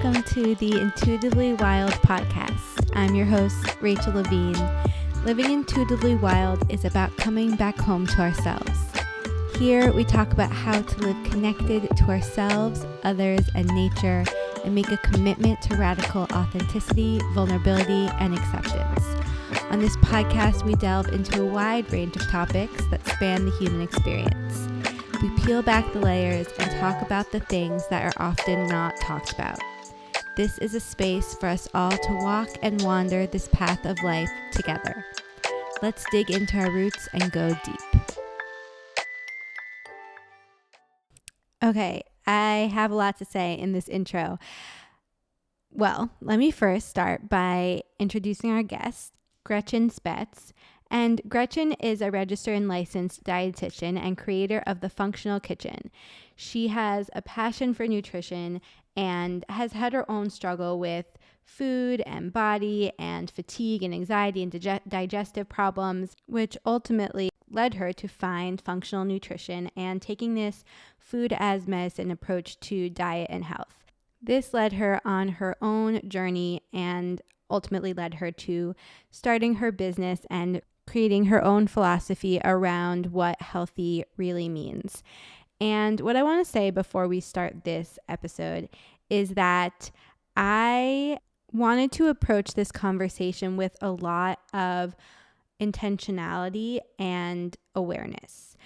welcome to the Intuitively Wild podcast. I'm your host, Rachel Levine. Living intuitively wild is about coming back home to ourselves. Here we talk about how to live connected to ourselves, others, and nature, and make a commitment to radical authenticity, vulnerability, and acceptance. On this podcast, we delve into a wide range of topics that span the human experience. We peel back the layers and talk about the things that are often not talked about. This is a space for us all to walk and wander this path of life together. Let's dig into our roots and go deep. Okay, I have a lot to say in this intro. Well, let me first start by introducing our guest, Gretchen Spetz. And Gretchen is a registered and licensed dietitian and creator of The Functional Kitchen. She has a passion for nutrition and has had her own struggle with food and body and fatigue and anxiety and digestive problems, which ultimately led her to find functional nutrition and taking this food as medicine approach to diet and health. This led her on her own journey and ultimately led her to starting her business and creating her own philosophy around what healthy really means. And what I want to say before we start this episode is that I wanted to approach this conversation with a lot of intentionality and awareness.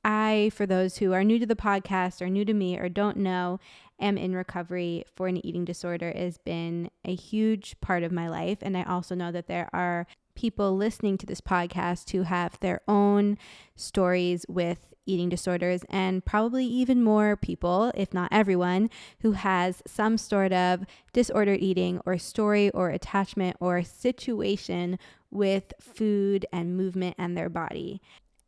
I, for those who are new to the podcast or new to me or don't know, am in recovery for an eating disorder. It has been a huge part of my life. And I also know that there are people listening to this podcast who have their own stories with eating disorders, and probably even more people, if not everyone, who has some sort of disordered eating or story or attachment or situation with food and movement and their body.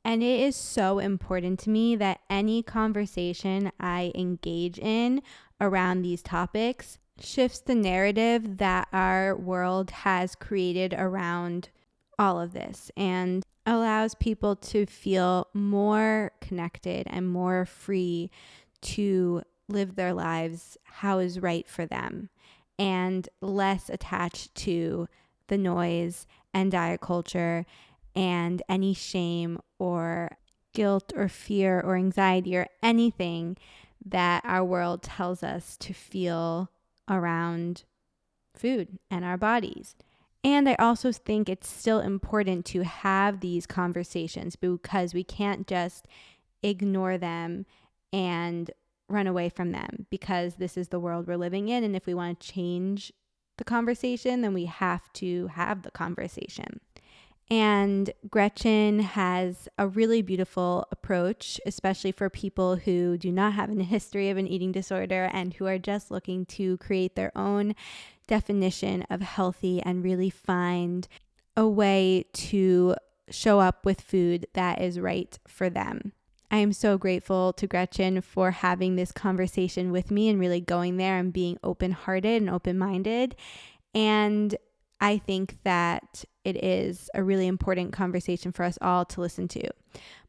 And it is so important to me that any conversation I engage in around these topics shifts the narrative that our world has created around all of this and allows people to feel more connected and more free to live their lives how is right for them and less attached to the noise and diet culture and any shame or guilt or fear or anxiety or anything that our world tells us to feel around food and our bodies. And I also think it's still important to have these conversations because we can't just ignore them and run away from them because this is the world we're living in. And if we want to change the conversation, then we have to have the conversation. And Gretchen has a really beautiful approach, especially for people who do not have a history of an eating disorder and who are just looking to create their own definition of healthy and really find a way to show up with food that is right for them. I am so grateful to Gretchen for having this conversation with me and really going there and being open-hearted and open-minded. And I think that it is a really important conversation for us all to listen to.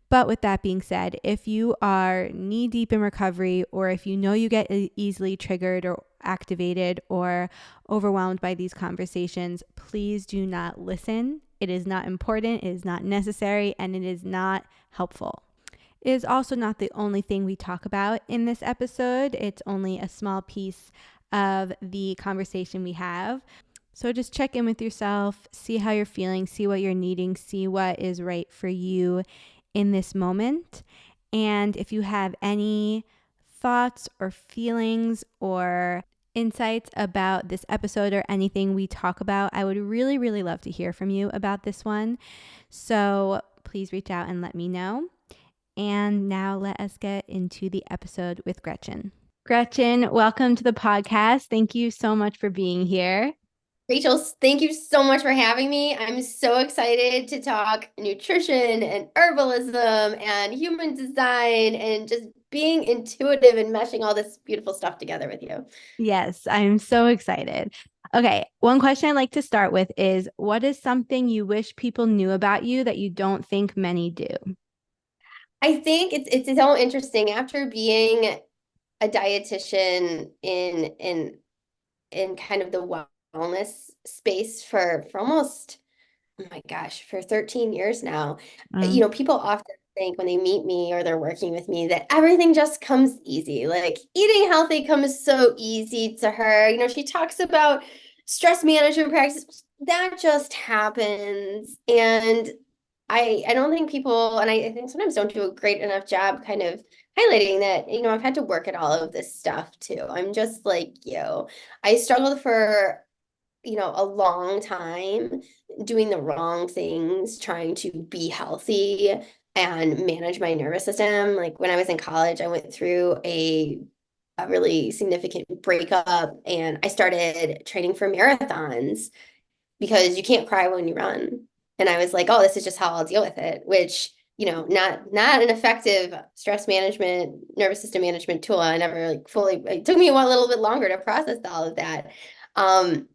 But with that being said, if you are knee deep in recovery, or if you know you get easily triggered or activated or overwhelmed by these conversations, please do not listen. It is not important, it is not necessary, and it is not helpful. It is also not the only thing we talk about in this episode. It's only a small piece of the conversation we have. So just check in with yourself, see how you're feeling, see what you're needing, see what is right for you in this moment. And if you have any thoughts or feelings or insights about this episode or anything we talk about, I would really, really love to hear from you about this one. So please reach out and let me know. And now let us get into the episode with Gretchen. Gretchen, welcome to the podcast. Thank you so much for being here. Rachel, thank you so much for having me. I'm so excited to talk nutrition and herbalism and human design and just being intuitive and meshing all this beautiful stuff together with you. Yes, I'm so excited. Okay, one question I like to start with is, what is something you wish people knew about you that you don't think many do? I think it's so interesting. After being a dietitian in in kind of the wellness space for almost, oh my gosh, for 13 years now. Mm. People often think when they meet me or they're working with me that everything just comes easy. Like eating healthy comes so easy to her. She talks about stress management practices. That just happens. And I don't think people, and I think sometimes don't do a great enough job kind of highlighting that, I've had to work at all of this stuff too. I'm just like you. I struggled for a long time doing the wrong things, trying to be healthy and manage my nervous system. Like when I was in college, I went through a really significant breakup and I started training for marathons because you can't cry when you run. And I was like, oh, this is just how I'll deal with it, which, not an effective stress management, nervous system management tool. I never like fully, it took me a little bit longer to process all of that. Um,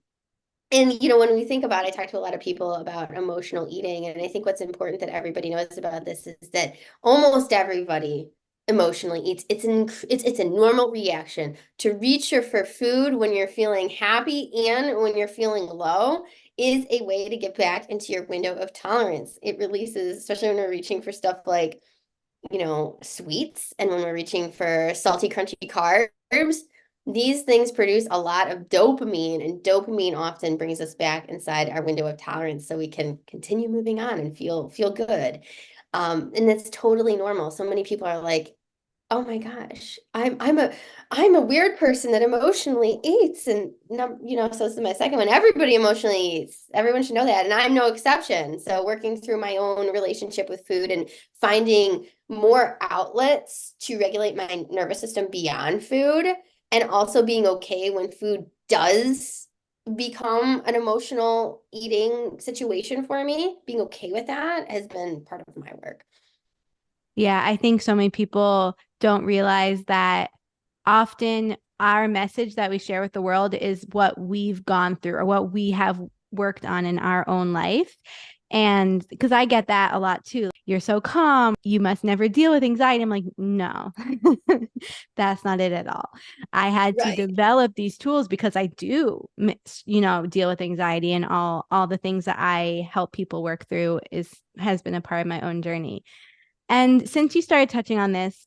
and when we think about, I talk to a lot of people about emotional eating, and I think what's important that everybody knows about this is that almost everybody emotionally eats. It's a normal reaction to reach for food when you're feeling happy and when you're feeling low is a way to get back into your window of tolerance. It releases, especially when we're reaching for stuff like sweets and when we're reaching for salty, crunchy carbs, these things produce a lot of dopamine, and dopamine often brings us back inside our window of tolerance so we can continue moving on and feel good. And that's totally normal. So many people are like, oh my gosh, I'm a weird person that emotionally eats. And so this is my second one. Everybody emotionally eats. Everyone should know that. And I'm no exception. So working through my own relationship with food and finding more outlets to regulate my nervous system beyond food, and also being okay when food does become an emotional eating situation for me, being okay with that has been part of my work. Yeah, I think so many people don't realize that often our message that we share with the world is what we've gone through or what we have worked on in our own life. And because I get that a lot too. You're so calm, you must never deal with anxiety. I'm like, no, that's not it at all. I had to Right. develop these tools because I do, deal with anxiety, and all the things that I help people work through has been a part of my own journey. And since you started touching on this,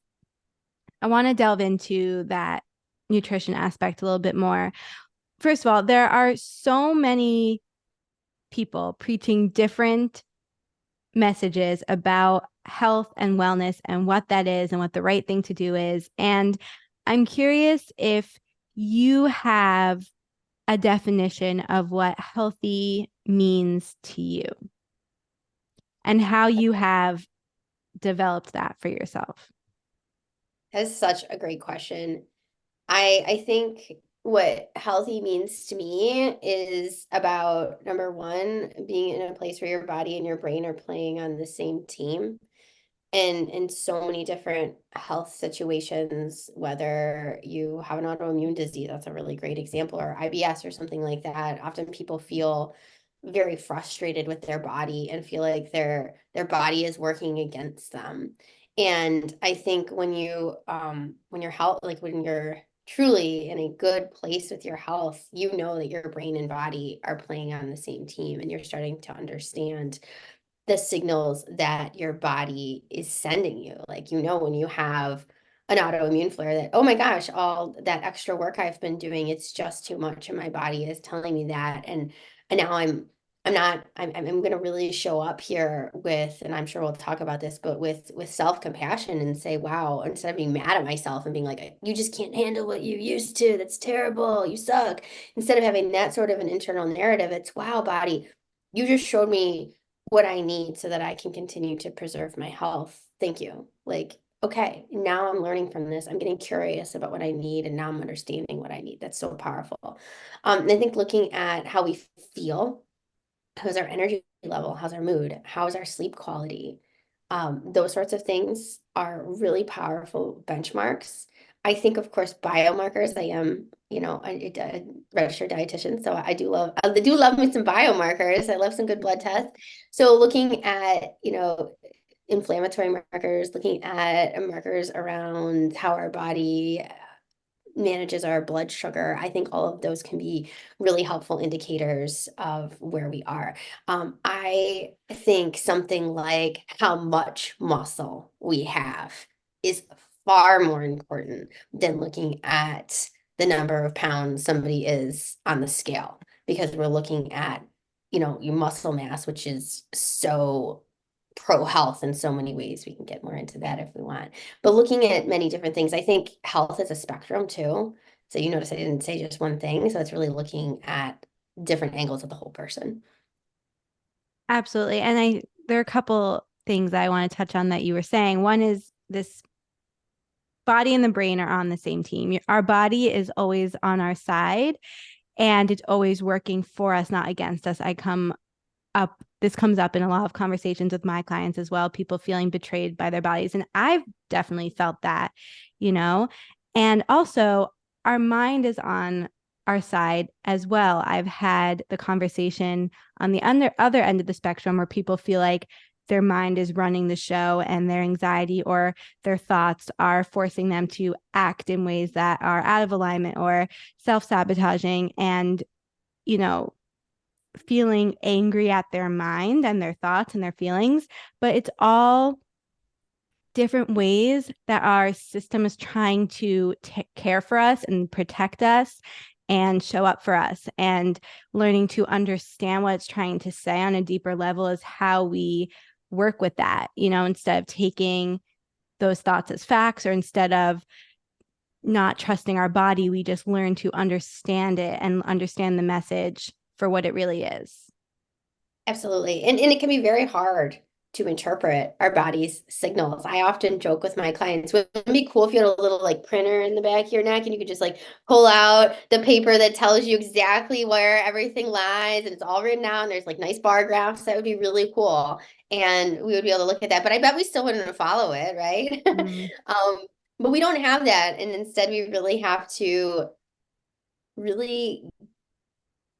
I want to delve into that nutrition aspect a little bit more. First of all, there are so many people preaching different messages about health and wellness and what that is and what the right thing to do is. And I'm curious if you have a definition of what healthy means to you and how you have developed that for yourself. That's such a great question. I think what healthy means to me is about number one, being in a place where your body and your brain are playing on the same team. And in so many different health situations, whether you have an autoimmune disease, that's a really great example, or IBS or something like that. Often people feel very frustrated with their body and feel like their body is working against them. And I think when you're health, like when you're truly in a good place with your health, you know that your brain and body are playing on the same team, and you're starting to understand the signals that your body is sending you. Like, when you have an autoimmune flare that, oh my gosh, all that extra work I've been doing, it's just too much. And my body is telling me that. And now I'm not, I'm going to really show up here with, and I'm sure we'll talk about this, but with self-compassion and say, wow, instead of being mad at myself and being like, you just can't handle what you used to. That's terrible. You suck. Instead of having that sort of an internal narrative, it's, wow, body, you just showed me what I need so that I can continue to preserve my health. Thank you. Like, okay, now I'm learning from this. I'm getting curious about what I need, and now I'm understanding what I need. That's so powerful. And I think looking at how we feel, how's our energy level, how's our mood, how's our sleep quality, those sorts of things are really powerful benchmarks. I think, of course, biomarkers. I am, a registered dietitian, so I do love me some biomarkers. I love some good blood tests. So looking at, inflammatory markers, looking at markers around how our body manages our blood sugar. I think all of those can be really helpful indicators of where we are. I think something like how much muscle we have is far more important than looking at the number of pounds somebody is on the scale, because we're looking at, your muscle mass, which is so pro health in so many ways. We can get more into that if we want. But looking at many different things, I think health is a spectrum too. So you notice I didn't say just one thing. So it's really looking at different angles of the whole person. Absolutely. And there are a couple things I want to touch on that you were saying. One is this body and the brain are on the same team. Our body is always on our side and it's always working for us, not against us. This comes up in a lot of conversations with my clients as well, people feeling betrayed by their bodies. And I've definitely felt that, you know, and also our mind is on our side as well. I've had the conversation on the other end of the spectrum where people feel like their mind is running the show and their anxiety or their thoughts are forcing them to act in ways that are out of alignment or self-sabotaging. And, you know, feeling angry at their mind and their thoughts and their feelings, but it's all different ways that our system is trying to care for us and protect us and show up for us. And learning to understand what it's trying to say on a deeper level is how we work with that, instead of taking those thoughts as facts or instead of not trusting our body, we just learn to understand it and understand the message for what it really is. Absolutely. And it can be very hard to interpret our body's signals. I often joke with my clients, wouldn't it be cool if you had a little like printer in the back of your neck and you could just like pull out the paper that tells you exactly where everything lies and it's all written down. There's like nice bar graphs. That would be really cool. And we would be able to look at that. But I bet we still wouldn't follow it, right? Mm. But we don't have that. And instead we really have to really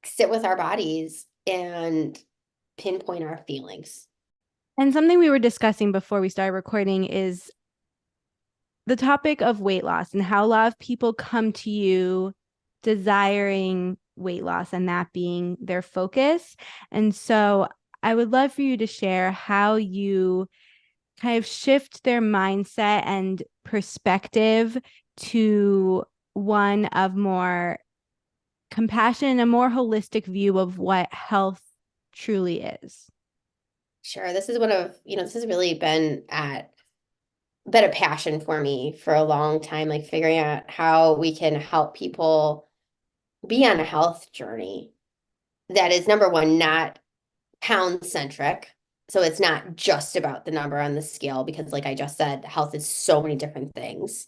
sit with our bodies and pinpoint our feelings. And something we were discussing before we started recording is the topic of weight loss and how a lot of people come to you desiring weight loss and that being their focus. And so I would love for you to share how you kind of shift their mindset and perspective to one of more compassion, a more holistic view of what health truly is. Sure, this is one of, this has really been a passion for me for a long time, like figuring out how we can help people be on a health journey that is number one, not pound centric. So it's not just about the number on the scale, because like I just said, health is so many different things.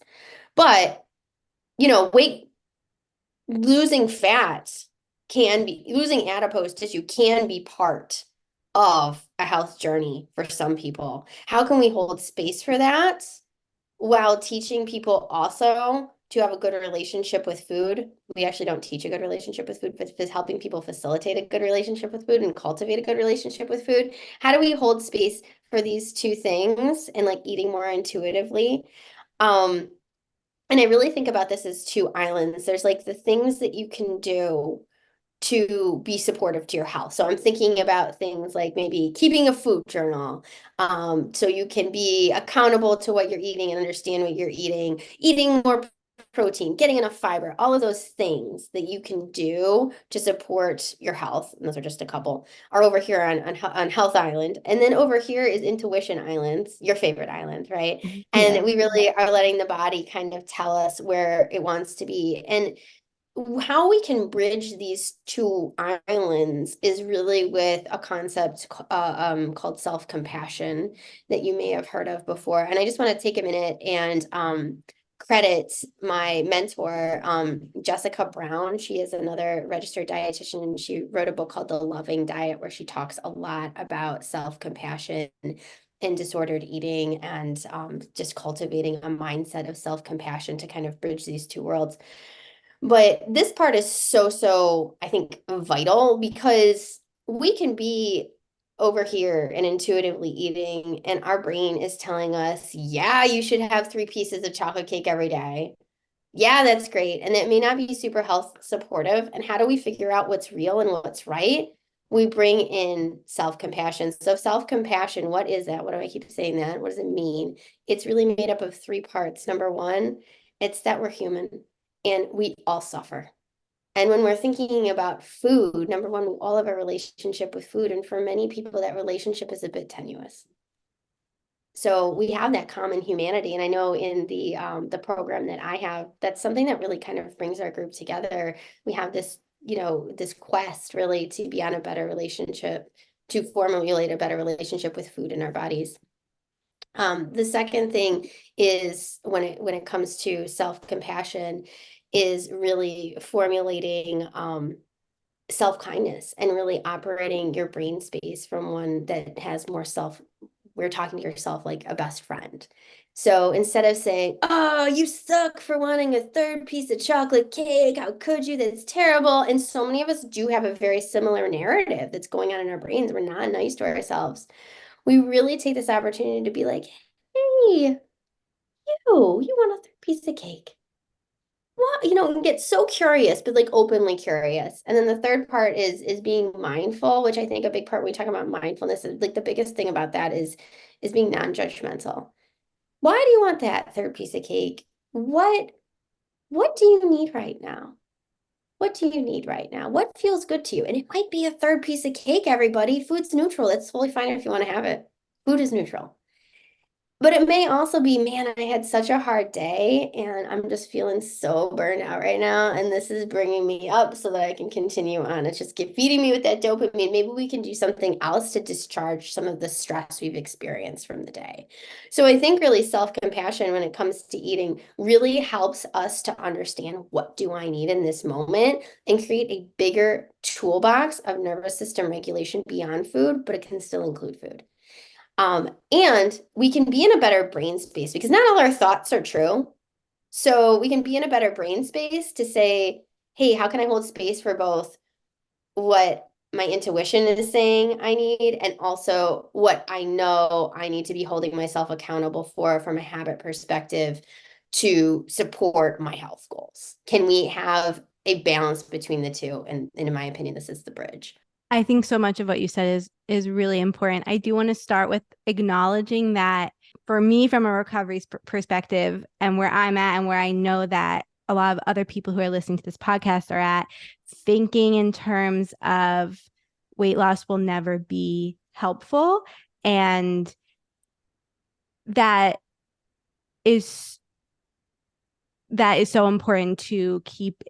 But, weight losing fat can be losing adipose tissue can be part of a health journey for some people. How can we hold space for that while teaching people also to have a good relationship with food? We actually don't teach a good relationship with food, but helping people facilitate a good relationship with food and cultivate a good relationship with food. How do we hold space for these two things and like eating more intuitively? Um, and I really think about this as two islands. There's like the things that you can do to be supportive to your health. So I'm thinking about things like maybe keeping a food journal, so you can be accountable to what you're eating and understand what you're eating more protein, getting enough fiber, all of those things that you can do to support your health. And those are just a couple, are over here on Health Island. And then over here is Intuition Island, your favorite island, right? Yeah. And we really are letting the body kind of tell us where it wants to be. And how we can bridge these two islands is really with a concept called self-compassion that you may have heard of before. And I just want to take a minute and credit my mentor, Jessica Brown. She is another registered dietitian. She wrote a book called The Loving Diet, where she talks a lot about self-compassion and disordered eating and just cultivating a mindset of self-compassion to kind of bridge these two worlds. But this part is so, I think, vital, because we can be over here and intuitively eating, and our brain is telling us, yeah, you should have 3 pieces of chocolate cake every day. Yeah, that's great. And it may not be super health supportive. And how do we figure out what's real and what's right? We bring in self-compassion. So self-compassion, what is that? What do I keep saying that? What does it mean? It's really made up of three parts. Number one, it's that we're human and we all suffer. And when we're thinking about food, number one, we all have a relationship with food. And for many people, that relationship is a bit tenuous. So we have that common humanity. And I know in the program that I have, that's something that really kind of brings our group together. We have this, this quest really to be on a better relationship, to formulate a better relationship with food in our bodies. The second thing is when it comes to self-compassion, is really formulating self-kindness and really operating your brain space from one that has more we're talking to yourself like a best friend. So instead of saying, oh, you suck for wanting a third piece of chocolate cake, how could you? That's terrible. And so many of us do have a very similar narrative that's going on in our brains. We're not nice to ourselves. We really take this opportunity to be like, hey, you want a third piece of cake? Well, get so curious, but like openly curious. And then the third part is being mindful, which I think a big part when we talk about mindfulness is like the biggest thing about that is being non-judgmental. Why do you want that third piece of cake? What do you need right now? What do you need right now? What feels good to you? And it might be a third piece of cake, everybody. Food's neutral. That's totally fine if you want to have it. Food is neutral. But it may also be, man, I had such a hard day and I'm just feeling so burned out right now. And this is bringing me up so that I can continue on. It's just keep feeding me with that dopamine. Maybe we can do something else to discharge some of the stress we've experienced from the day. So I think really self-compassion when it comes to eating really helps us to understand what do I need in this moment and create a bigger toolbox of nervous system regulation beyond food, but it can still include food. And we can be in a better brain space because not all our thoughts are true. So we can be in a better brain space to say, hey, how can I hold space for both what my intuition is saying I need and also what I know I need to be holding myself accountable for from a habit perspective to support my health goals? Can we have a balance between the two? And in my opinion, this is the bridge. I think so much of what you said is really important. I do want to start with acknowledging that for me, from a recovery perspective, and where I'm at, and where I know that a lot of other people who are listening to this podcast are at, thinking in terms of weight loss will never be helpful, and that is so important to keep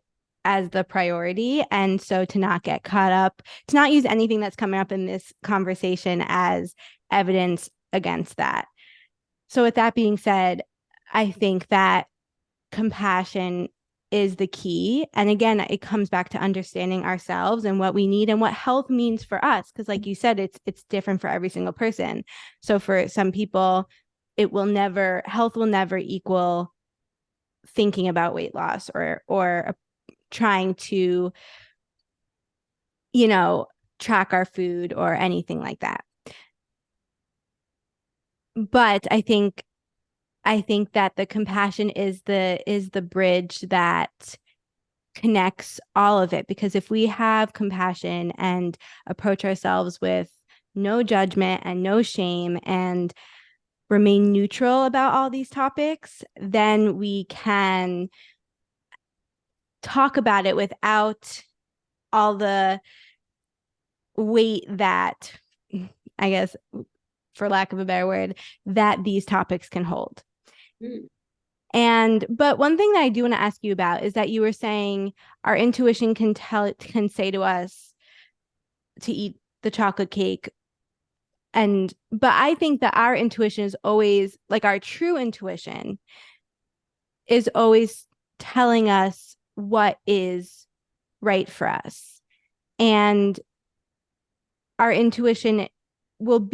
as the priority. And so to not get caught up, to not use anything that's coming up in this conversation as evidence against that. So with that being said, I think that compassion is the key. And again, it comes back to understanding ourselves and what we need and what health means for us. Because like you said, it's different for every single person. So for some people, health will never equal thinking about weight loss or trying to, track our food or anything like that. But I think that the compassion is the bridge that connects all of it, because if we have compassion and approach ourselves with no judgment and no shame and remain neutral about all these topics, then we can talk about it without all the weight that, I guess, for lack of a better word, that these topics can hold. Mm. But one thing that I do want to ask you about is that you were saying our intuition can say to us to eat the chocolate cake. But I think that our intuition is always, like, our true intuition is always telling us what is right for us. And our intuition will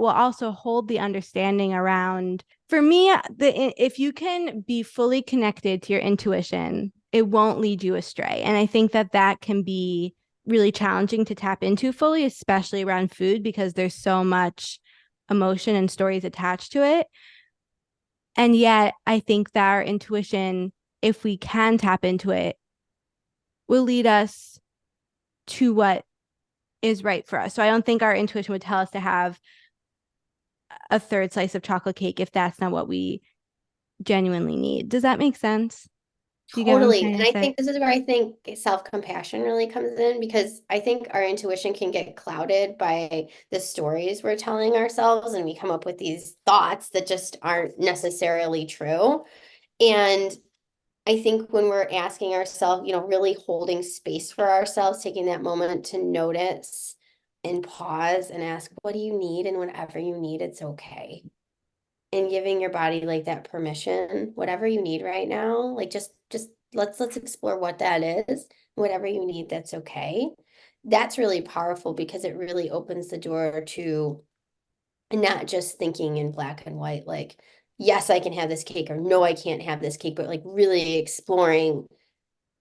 also hold the understanding around, for me, if you can be fully connected to your intuition, it won't lead you astray. And I think that can be really challenging to tap into fully, especially around food, because there's so much emotion and stories attached to it. And yet I think that our intuition if we can tap into it, will lead us to what is right for us. So I don't think our intuition would tell us to have a third slice of chocolate cake if that's not what we genuinely need. Does that make sense? Do you get what I'm Totally. trying And to I say? think this is where I think self-compassion really comes in because I think our intuition can get clouded by the stories we're telling ourselves, and we come up with these thoughts that just aren't necessarily true. And I think when we're asking ourselves, really holding space for ourselves, taking that moment to notice and pause and ask, what do you need? And whatever you need, it's okay. And giving your body like that permission, whatever you need right now, like just let's explore what that is. Whatever you need, that's okay. That's really powerful because it really opens the door to not just thinking in black and white, like, yes, I can have this cake, or no, I can't have this cake, but like really exploring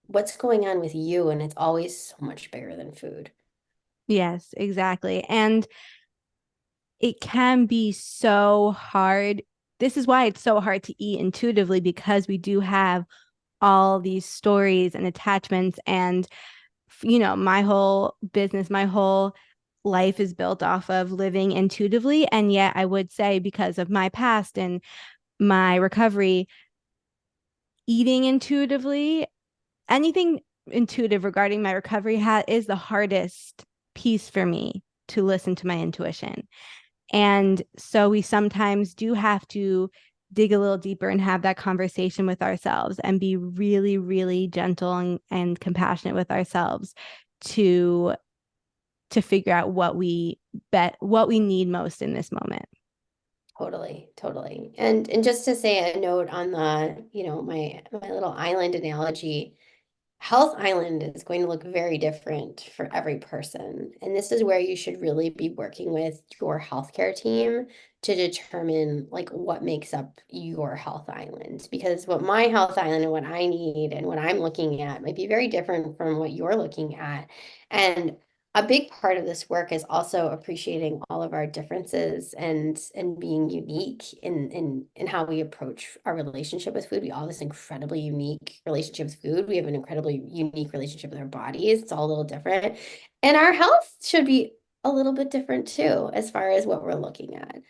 what's going on with you. And it's always so much bigger than food. Yes, exactly. And it can be so hard. This is why it's so hard to eat intuitively because we do have all these stories and attachments. And, my whole business, my whole life is built off of living intuitively. And yet, I would say, because of my past and my recovery, eating intuitively, anything intuitive regarding my recovery is the hardest piece for me to listen to my intuition. And so we sometimes do have to dig a little deeper and have that conversation with ourselves and be really, really gentle and compassionate with ourselves to figure out what we need most in this moment. Totally, totally. And just to say a note on the, my little island analogy, Health Island is going to look very different for every person. And this is where you should really be working with your healthcare team to determine like what makes up your health island. Because what my health island and what I need and what I'm looking at might be very different from what you're looking at. And a big part of this work is also appreciating all of our differences and being unique in how we approach our relationship with food. We all have this incredibly unique relationship with food. We have an incredibly unique relationship with our bodies. It's all a little different. And our health should be a little bit different too, as far as what we're looking at.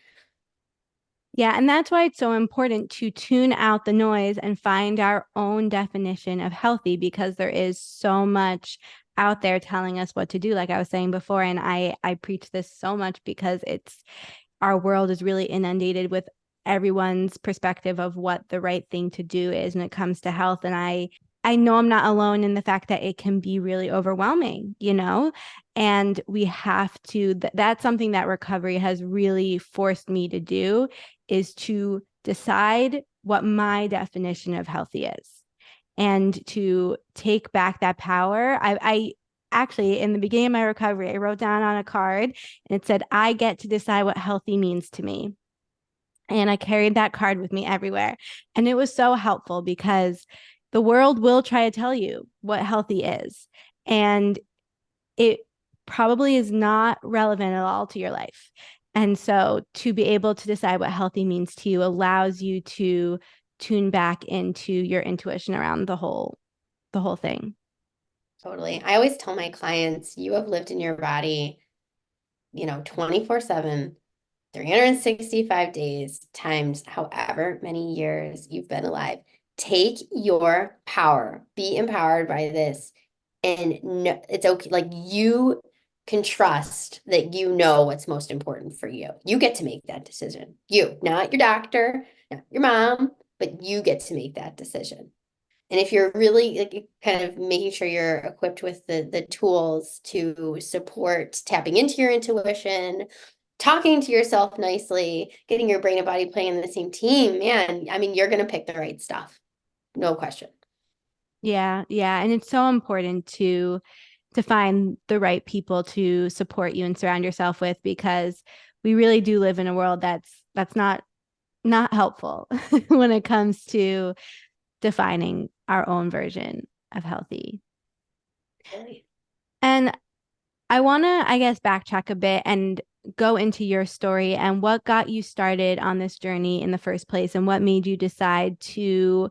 Yeah, and that's why it's so important to tune out the noise and find our own definition of healthy because there is so much out there telling us what to do, like I was saying before. And I preach this so much because it's our world is really inundated with everyone's perspective of what the right thing to do is when it comes to health. And I know I'm not alone in the fact that it can be really overwhelming, and we have to, that's something that recovery has really forced me to do is to decide what my definition of healthy is and to take back that power. I actually, in the beginning of my recovery, I wrote down on a card and it said, I get to decide what healthy means to me. And I carried that card with me everywhere. And it was so helpful because the world will try to tell you what healthy is. And it probably is not relevant at all to your life. And so to be able to decide what healthy means to you allows you to tune back into your intuition around the whole thing. Totally. I always tell my clients, you have lived in your body, 24/7, 365 days times however many years you've been alive. Take your power, be empowered by this. And no, it's okay. Like you can trust that you know what's most important for you. You get to make that decision. You, not your doctor, not your mom, but you get to make that decision. And if you're really like kind of making sure you're equipped with the tools to support tapping into your intuition, talking to yourself nicely, getting your brain and body playing in the same team, man, I mean, you're going to pick the right stuff. No question. Yeah, yeah. And it's so important to find the right people to support you and surround yourself with because we really do live in a world that's not helpful when it comes to defining our own version of healthy. Really. And I want to, I guess, backtrack a bit and go into your story and what got you started on this journey in the first place and what made you decide to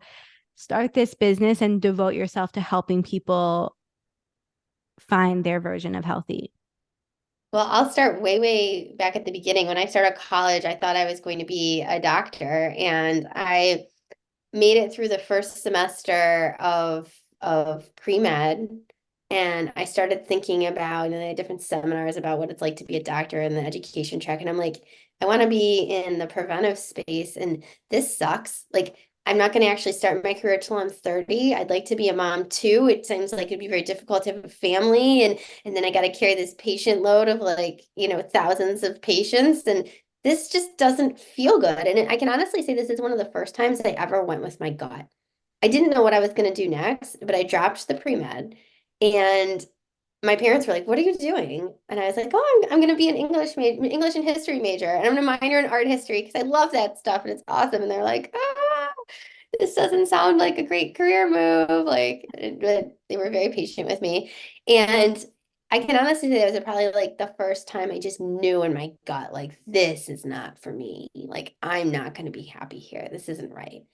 start this business and devote yourself to helping people find their version of healthy? Well, I'll start way, way back at the beginning. When I started college, I thought I was going to be a doctor, and I made it through the first semester of pre-med, and I started thinking about, they had different seminars about what it's like to be a doctor in the education track, and I'm like, I want to be in the preventive space, and this sucks. Like, I'm not going to actually start my career till I'm 30. I'd like to be a mom too. It seems like it'd be very difficult to have a family, and then I got to carry this patient load of, like, thousands of patients, and this just doesn't feel good. And I can honestly say this is one of the first times I ever went with my gut. I didn't know what I was going to do next, but I dropped the pre-med, and my parents were like, "What are you doing?" And I was like, "Oh, I'm going to be an English and history major, and I'm going to minor in art history because I love that stuff and it's awesome." And they're like, "Ah, this doesn't sound like a great career move." Like, but they were very patient with me, and I can honestly say that was probably like the first time I just knew in my gut, like, this is not for me. Like, I'm not going to be happy here. This isn't right.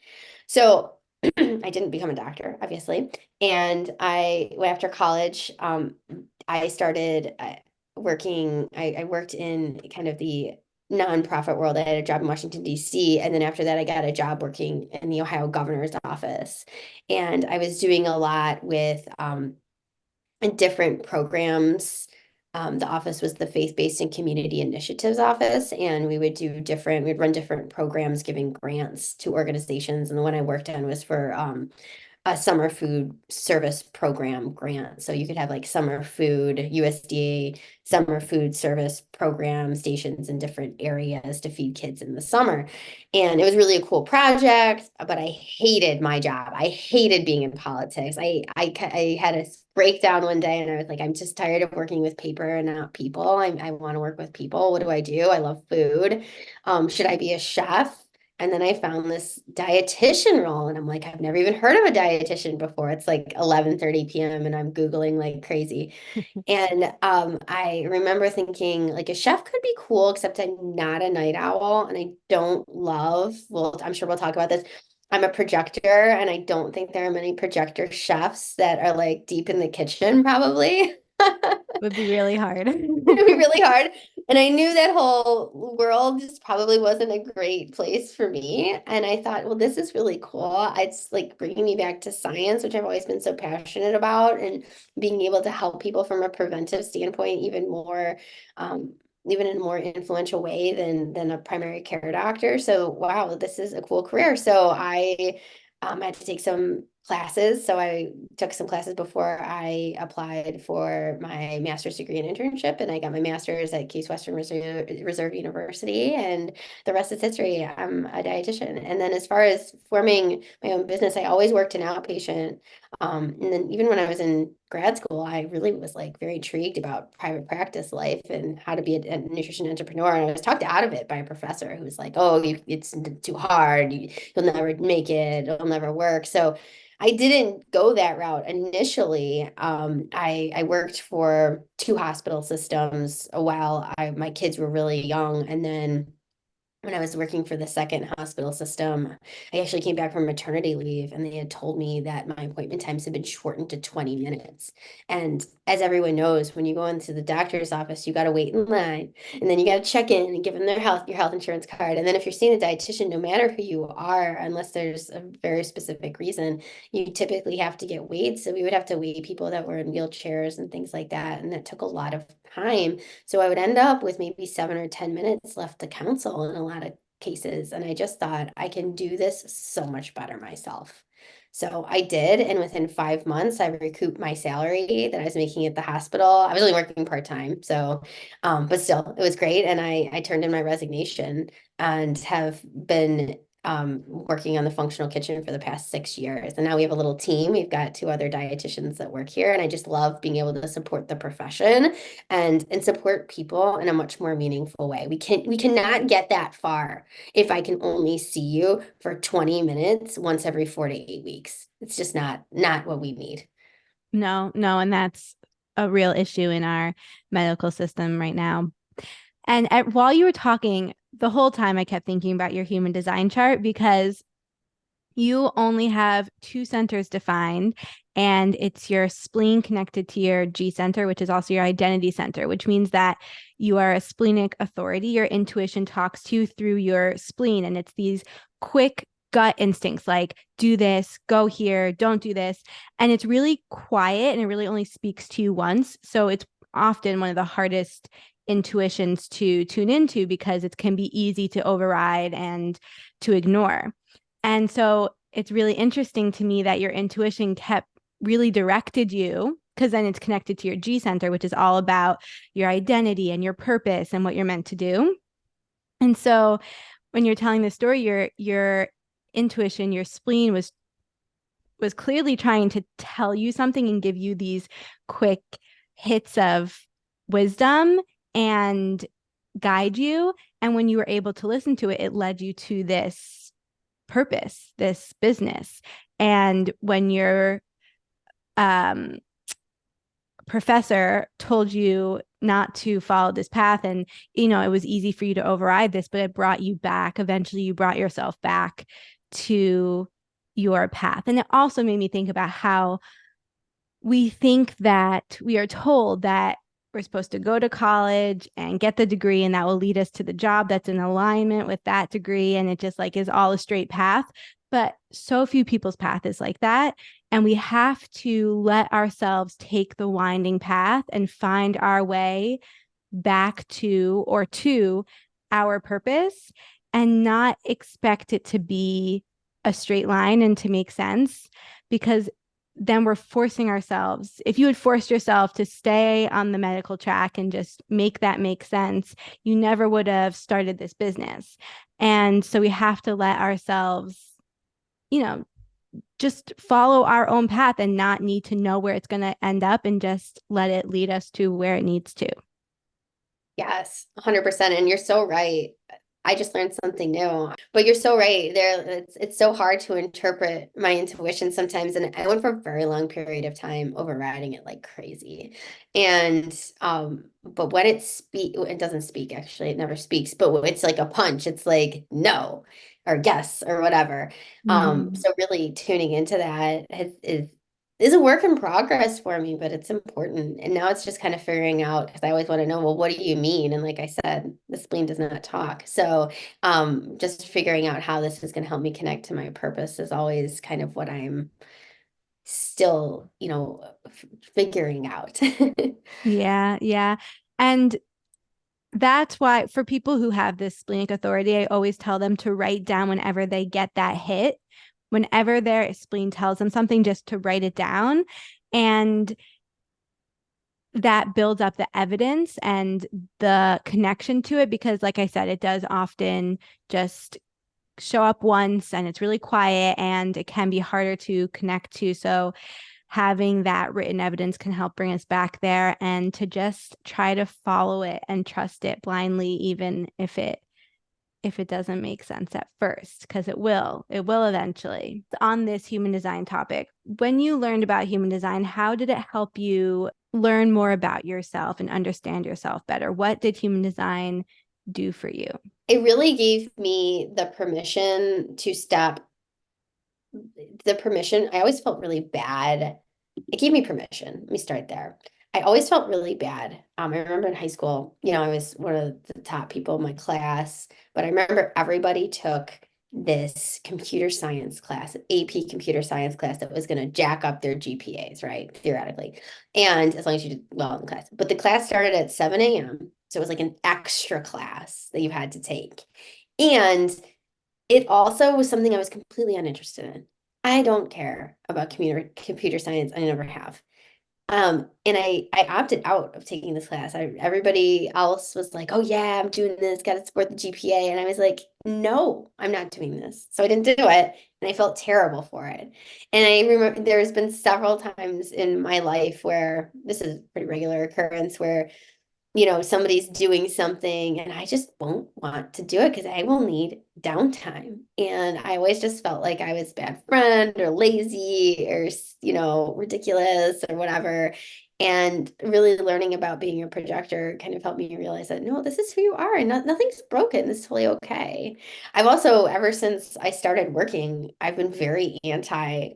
So I didn't become a doctor, obviously. And after college, I started working, I worked in kind of the nonprofit world. I had a job in Washington, D.C. And then after that, I got a job working in the Ohio governor's office. And I was doing a lot with different programs. The office was the faith-based and community initiatives office, and we'd run different programs giving grants to organizations. And the one I worked on was for a summer food service program grant. So you could have like summer food, USDA summer food service program stations in different areas to feed kids in the summer. And it was really a cool project, but I hated my job. I hated being in politics. I had a breakdown one day and I was like, I'm just tired of working with paper and not people. I want to work with people. What do I do? I love food. Should I be a chef? And then I found this dietitian role, and I'm like, I've never even heard of a dietitian before. It's like 11:30 p.m. and I'm Googling like crazy. And I remember thinking like a chef could be cool, except I'm not a night owl and I don't love, well, I'm sure we'll talk about this. I'm a projector, and I don't think there are many projector chefs that are like deep in the kitchen, probably. Would be really hard. It'd be really hard. And I knew that whole world just probably wasn't a great place for me. And I thought, well, this is really cool. It's like bringing me back to science, which I've always been so passionate about, and being able to help people from a preventive standpoint even more, even in a more influential way than a primary care doctor. So, wow, this is a cool career. So I had to take some classes. So I took some classes before I applied for my master's degree and internship, and I got my master's at Case Western Reserve University, and the rest is history. I'm a dietitian. And then as far as forming my own business, I always worked in outpatient. And then even when I was in grad school, I really was like very intrigued about private practice life and how to be a nutrition entrepreneur. And I was talked out of it by a professor who was like, "Oh, it's too hard. You'll never make it. It'll never work." So I didn't go that route initially. I worked for two hospital systems a while. My kids were really young, and then when I was working for the second hospital system, I actually came back from maternity leave, and they had told me that my appointment times had been shortened to 20 minutes. And as everyone knows, when you go into the doctor's office, you got to wait in line, and then you got to check in and give them your health insurance card. And then if you're seeing a dietitian, no matter who you are, unless there's a very specific reason, you typically have to get weighed. So we would have to weigh people that were in wheelchairs and things like that. And that took a lot of time. So I would end up with maybe 7 or 10 minutes left to counsel in a lot of cases. And I just thought I can do this so much better myself. So I did. And within 5 months, I recouped my salary that I was making at the hospital. I was only working part-time. So, but still, it was great. And I turned in my resignation and have been working on the functional kitchen for the past 6 years. And now we have a little team. We've got two other dietitians that work here. And I just love being able to support the profession and support people in a much more meaningful way. We cannot get that far if I can only see you for 20 minutes once every 4 to 8 weeks. It's just not what we need. No, no, and that's a real issue in our medical system right now. And while you were talking, the whole time I kept thinking about your human design chart because You only have two centers defined, and it's your spleen connected to your G center, which is also your identity center, which means that you are a splenic authority. Your intuition talks to you through your spleen, and it's these quick gut instincts like do this, go here, don't do this. And it's really quiet and it really only speaks to you once. So it's often one of the hardest intuitions to tune into because it can be easy to override and to ignore. And so it's really interesting to me that your intuition kept really directed you because then it's connected to your G center, which is all about your identity and your purpose and what you're meant to do. And so when you're telling the story, your intuition, your spleen was clearly trying to tell you something and give you these quick hits of wisdom and guide you. And when you were able to listen to it, it led you to this purpose, this business. And when your um, professor told you not to follow this path, and it was easy for you to override this, but it brought you back. Eventually, you brought yourself back to your path. And it also made me think about how we think that we are told that we're supposed to go to college and get the degree and that will lead us to the job that's in alignment with that degree, and it just like is all a straight path. But so few people's path is like that, and we have to let ourselves take the winding path and find our way back to or to our purpose and not expect it to be a straight line and to make sense, because then we're forcing ourselves. If you had forced yourself to stay on the medical track and just make that make sense, you never would have started this business. And so we have to let ourselves, you know, just follow our own path and not need to know where it's going to end up and just let it lead us to where it needs to. Yes, 100%. And you're so right. I just learned something new. But you're so right. It's so hard to interpret my intuition sometimes. And I went for a very long period of time overriding it like crazy. And but when it doesn't speak actually, it never speaks, but it's like a punch. It's like no or yes or whatever. Mm-hmm. So really tuning into that is a work in progress for me, but it's important. And now it's just kind of figuring out because I always want to know, well, what do you mean? And like I said, the spleen does not talk. So just figuring out how this is going to help me connect to my purpose is always kind of what I'm still, figuring out. Yeah, yeah. And that's why for people who have this splenic authority, I always tell them to write down whenever they get that hit, whenever their spleen tells them something, just to write it down. And that builds up the evidence and the connection to it because, like I said, it does often just show up once and it's really quiet and it can be harder to connect to. So having that written evidence can help bring us back there and to just try to follow it and trust it blindly, even if it doesn't make sense at first, because it will eventually. On this human design topic, when you learned about human design, how did it help you learn more about yourself and understand yourself better? What did human design do for you? It really gave me the permission to stop the permission. I always felt really bad. It gave me permission. Let me start there. I always felt really bad. I remember in high school, I was one of the top people in my class, but I remember everybody took this computer science class, AP computer science class that was going to jack up their GPAs, right? Theoretically. And as long as you did well in the class. But the class started at 7 a.m. So it was like an extra class that you had to take. And it also was something I was completely uninterested in. I don't care about computer science. I never have. And I opted out of taking this class. Everybody else was like, "Oh yeah, I'm doing this. Got to support the GPA," and I was like, "No, I'm not doing this." So I didn't do it, and I felt terrible for it. And I remember there's been several times in my life where this is a pretty regular occurrence where somebody's doing something and I just won't want to do it because I will need downtime. And I always just felt like I was a bad friend or lazy or, ridiculous or whatever. And really learning about being a projector kind of helped me realize that no, this is who you are and nothing's broken. This is totally okay. I've also, ever since I started working, I've been very anti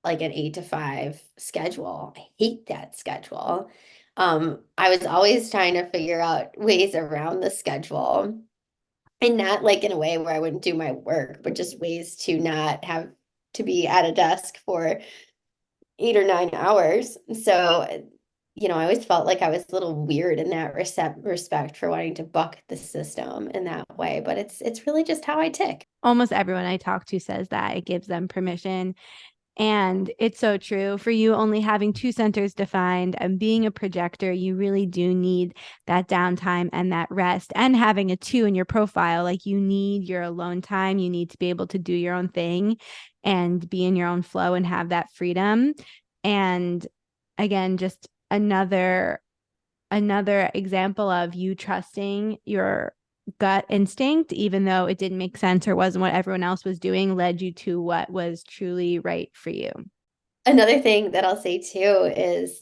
like an 8 to 5 schedule. I hate that schedule. I was always trying to figure out ways around the schedule and not like in a way where I wouldn't do my work, but just ways to not have to be at a desk for 8 or 9 hours. So, I always felt like I was a little weird in that respect for wanting to buck the system in that way. But it's really just how I tick. Almost everyone I talk to says that it gives them permission. And it's so true. For you, only having two centers defined and being a projector, you really do need that downtime and that rest. And having a two in your profile, like you need your alone time. You need to be able to do your own thing and be in your own flow and have that freedom. And again, just another example of you trusting your gut instinct, even though it didn't make sense or wasn't what everyone else was doing, led you to what was truly right for you. Another thing that I'll say too is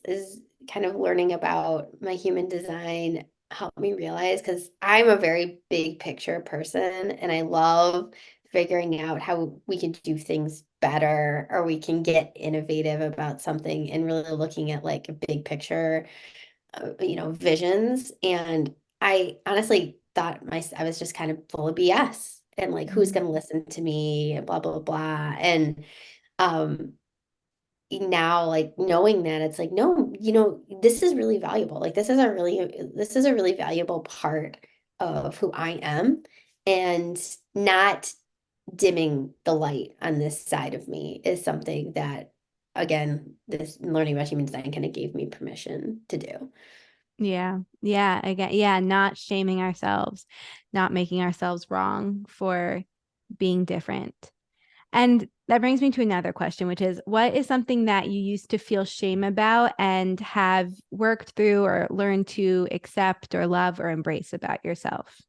kind of learning about my human design helped me realize because I'm a very big picture person and I love figuring out how we can do things better or we can get innovative about something and really looking at like a big picture, visions. And I honestly thought I was just kind of full of BS and like who's Mm. going to listen to me and blah blah blah. And um now like knowing that it's like no, this is really valuable, like this is a really valuable part of who I am, and not dimming the light on this side of me is something that, again, this learning about human design kind of gave me permission to do. Yeah. Yeah. Again, yeah. Not shaming ourselves, not making ourselves wrong for being different. And that brings me to another question, which is what is something that you used to feel shame about and have worked through or learned to accept or love or embrace about yourself?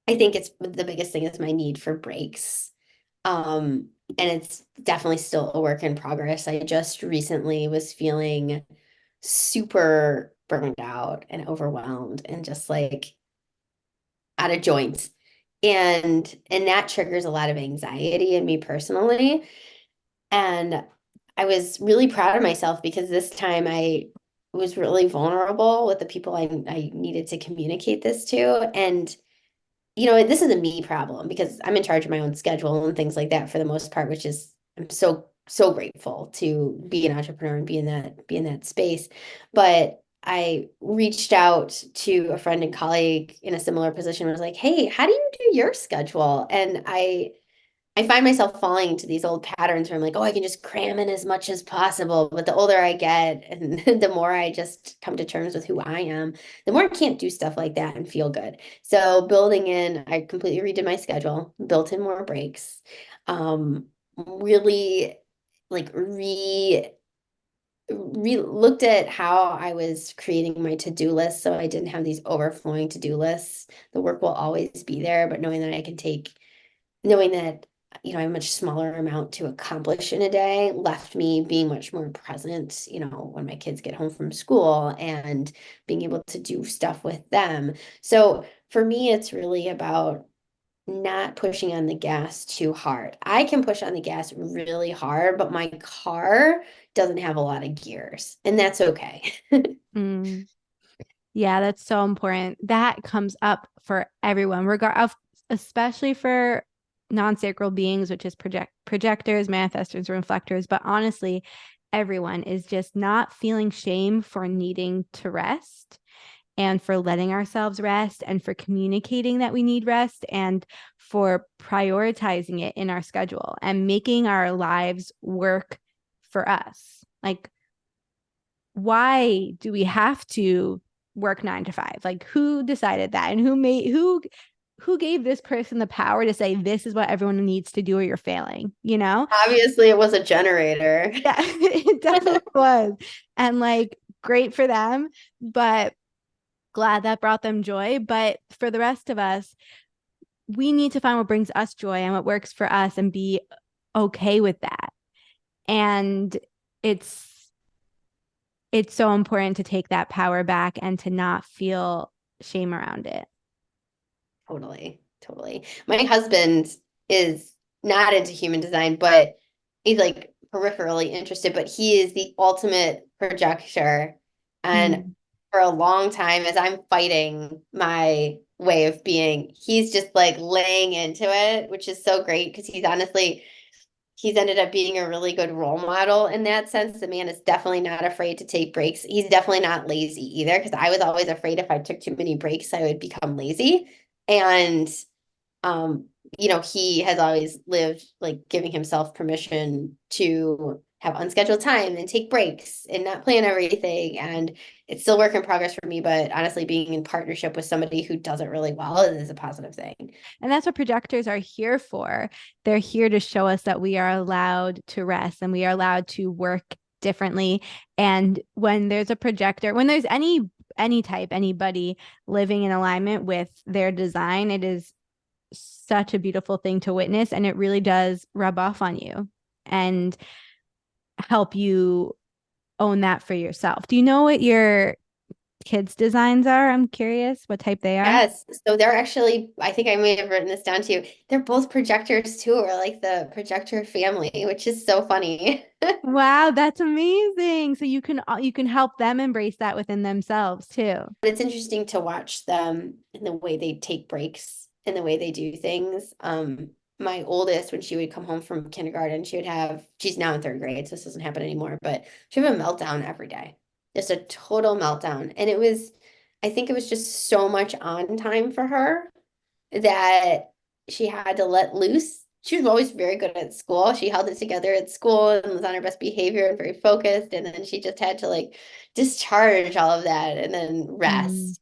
I think it's the biggest thing is my need for breaks. And it's definitely still a work in progress. I just recently was feeling super burned out and overwhelmed and just like out of joints. And that triggers a lot of anxiety in me personally. And I was really proud of myself because this time I was really vulnerable with the people I needed to communicate this to. And this is a me problem because I'm in charge of my own schedule and things like that for the most part, which is I'm so grateful to be an entrepreneur and be in that space. But I reached out to a friend and colleague in a similar position and was like, "Hey, how do you do your schedule?" And I find myself falling into these old patterns where I'm like, oh, I can just cram in as much as possible. But the older I get and the more I just come to terms with who I am, the more I can't do stuff like that and feel good. So I completely redid my schedule, built in more breaks, really like looked at how I was creating my to-do list so I didn't have these overflowing to-do lists. The work will always be there, but knowing that I have a much smaller amount to accomplish in a day left me being much more present, when my kids get home from school and being able to do stuff with them. So for me, it's really about not pushing on the gas too hard. I can push on the gas really hard, but my car doesn't have a lot of gears, and that's okay. Mm. Yeah, that's so important. That comes up for everyone, especially for non-sacral beings, which is projectors, manifestors, reflectors. But honestly, everyone is just not feeling shame for needing to rest and for letting ourselves rest and for communicating that we need rest and for prioritizing it in our schedule and making our lives work for us. Like, why do we have to work 9 to 5? Like, who decided that, and who gave this person the power to say this is what everyone needs to do or you're failing, you know? Obviously, it was a generator. Yeah, it definitely was. And like, great for them, but glad that brought them joy. But for the rest of us, we need to find what brings us joy and what works for us and be okay with that. And it's it's so important to take that power back and to not feel shame around it. Totally, totally. My husband is not into human design, but he's like peripherally interested, but he is the ultimate projector. And Mm. for a long time, as I'm fighting my way of being, he's just like laying into it, which is so great because he's ended up being a really good role model in that sense. The man is definitely not afraid to take breaks. He's definitely not lazy either, because I was always afraid if I took too many breaks, I would become lazy. And um, he has always lived like giving himself permission to have unscheduled time and take breaks and not plan everything. And it's still work in progress for me, but honestly, being in partnership with somebody who does it really well is a positive thing. And that's what projectors are here for. They're here to show us that we are allowed to rest and we are allowed to work differently. And when there's a projector, when there's any type, anybody living in alignment with their design, it is such a beautiful thing to witness. And it really does rub off on you and help you own that for yourself. Do you know what your kids' designs are? I'm curious what type they are. Yes. So they're actually, I think I may have written this down too. They're both projectors too, or like the projector family, which is so funny. Wow, that's amazing. So you can help them embrace that within themselves too. But it's interesting to watch them and the way they take breaks and the way they do things. My oldest, when she would come home from kindergarten, she's now in third grade, so this doesn't happen anymore, but she would have a meltdown every day. Just a total meltdown. And I think it was just so much on time for her that she had to let loose. She was always very good at school. She held it together at school and was on her best behavior and very focused. And then she just had to like discharge all of that and then Mm. rest.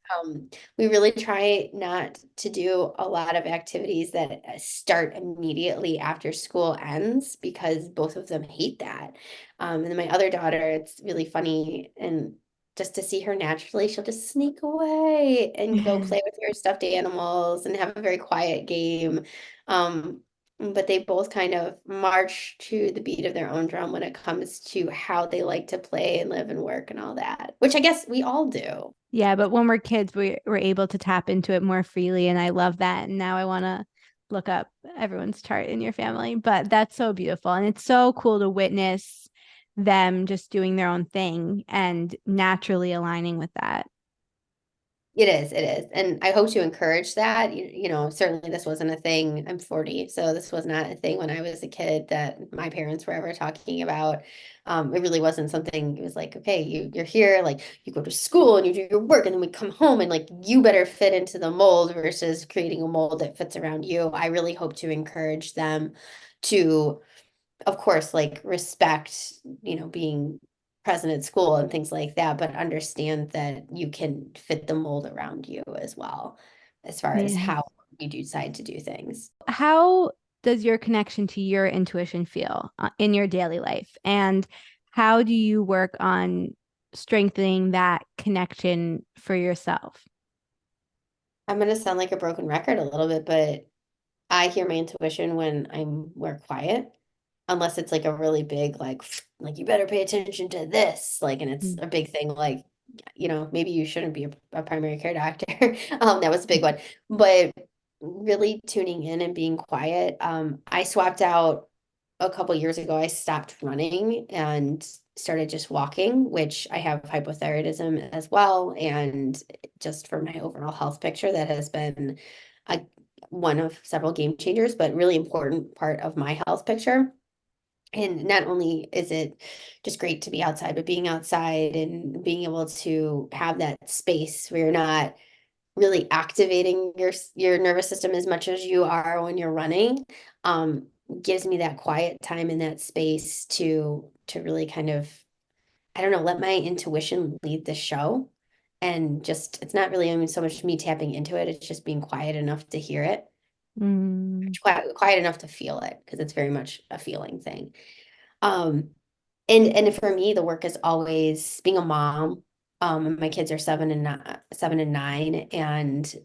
We really try not to do a lot of activities that start immediately after school ends because both of them hate that. And then my other daughter, it's really funny and just to see her naturally, she'll just sneak away and go play with her stuffed animals and have a very quiet game. Um, but they both kind of march to the beat of their own drum when it comes to how they like to play and live and work and all that, which I guess we all do. Yeah, but when we're kids, we're able to tap into it more freely, and I love that. And now I want to look up everyone's chart in your family, but that's so beautiful, and it's so cool to witness them just doing their own thing and naturally aligning with that. It is. And I hope to encourage that. Certainly this wasn't a thing. I'm 40, so this was not a thing when I was a kid that my parents were ever talking about. It really wasn't something, it was like, okay, you're here, like you go to school and you do your work, and then we come home and like you better fit into the mold versus creating a mold that fits around you. I really hope to encourage them to of course, like respect, being present at school and things like that, but understand that you can fit the mold around you as well, as far as Yeah. how you decide to do things. How does your connection to your intuition feel in your daily life? And how do you work on strengthening that connection for yourself? I'm going to sound like a broken record a little bit, but I hear my intuition when we're quiet, unless it's like a really big, like you better pay attention to this, like, and it's Mm. a big thing, like, maybe you shouldn't be a primary care doctor. That was a big one, but really tuning in and being quiet. I swapped out a couple years ago. I stopped running and started just walking, which I have hypothyroidism as well, and just for my overall health picture, that has been a one of several game changers, but really important part of my health picture. And not only is it just great to be outside, but being outside and being able to have that space where you're not really activating your nervous system as much as you are when you're running, um, gives me that quiet time in that space to really kind of, I don't know, let my intuition lead the show. And just it's not really, I mean, so much me tapping into it, it's just being quiet enough to hear it, Mm. quiet enough to feel it, because it's very much a feeling thing. Um, and for me, the work is always being a mom. And my kids are 7 and 9, and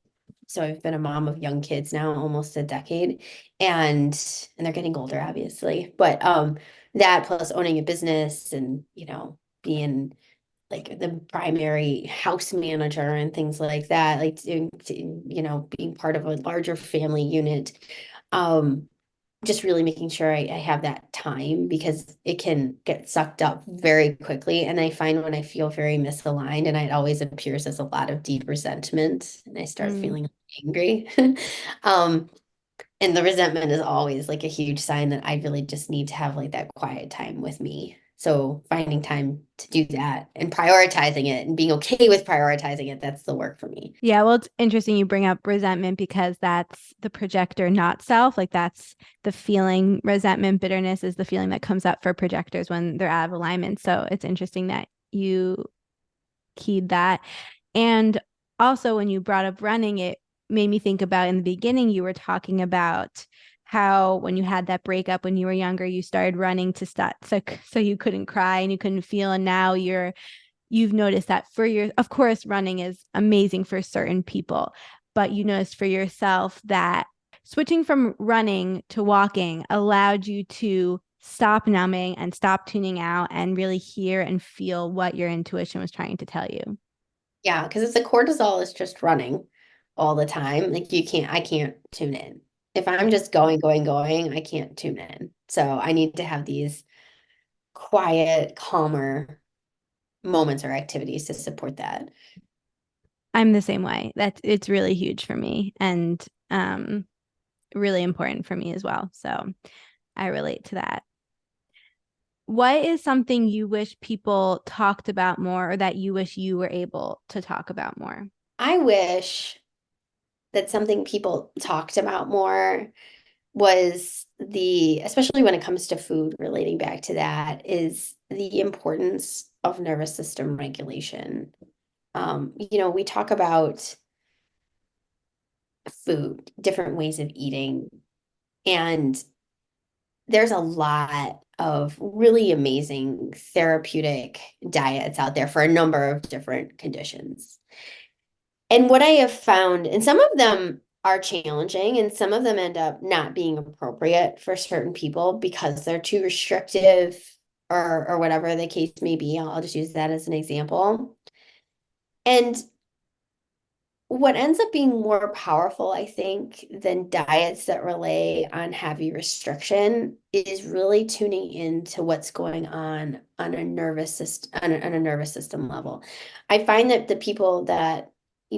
so I've been a mom of young kids now almost a decade, and they're getting older, obviously. But that plus owning a business and being like the primary house manager and things like that, like being part of a larger family unit. Um, just really making sure I have that time because it can get sucked up very quickly. And I find when I feel very misaligned, and it always appears as a lot of deep resentment, and I start Mm. feeling angry. Um, and the resentment is always like a huge sign that I really just need to have like that quiet time with me. So finding time to do that and prioritizing it and being okay with prioritizing it, that's the work for me. Yeah, well, it's interesting you bring up resentment because that's the projector, not self. Like that's the feeling. Resentment, bitterness is the feeling that comes up for projectors when they're out of alignment. So it's interesting that you keyed that. And also, when you brought up running, it made me think about in the beginning, you were talking about how when you had that breakup when you were younger, you started running to stop so you couldn't cry and you couldn't feel. And now you've noticed that for your, of course, running is amazing for certain people, but you noticed for yourself that switching from running to walking allowed you to stop numbing and stop tuning out and really hear and feel what your intuition was trying to tell you. Yeah, because it's the cortisol is just running all the time. Like I can't tune in. If I'm just going, I can't tune in. So I need to have these quiet, calmer moments or activities to support that. I'm the same way. That's it's really huge for me and really important for me as well. So I relate to that. What is something you wish people talked about more or that you wish you were able to talk about more? I wish that something people talked about more was especially when it comes to food, relating back to that, is the importance of nervous system regulation. We talk about food, different ways of eating, and there's a lot of really amazing therapeutic diets out there for a number of different conditions. And what I have found, and some of them are challenging, and some of them end up not being appropriate for certain people because they're too restrictive or whatever the case may be. I'll just use that as an example. And what ends up being more powerful, I think, than diets that rely on heavy restriction is really tuning into what's going on a nervous system on a nervous system level. I find that the people that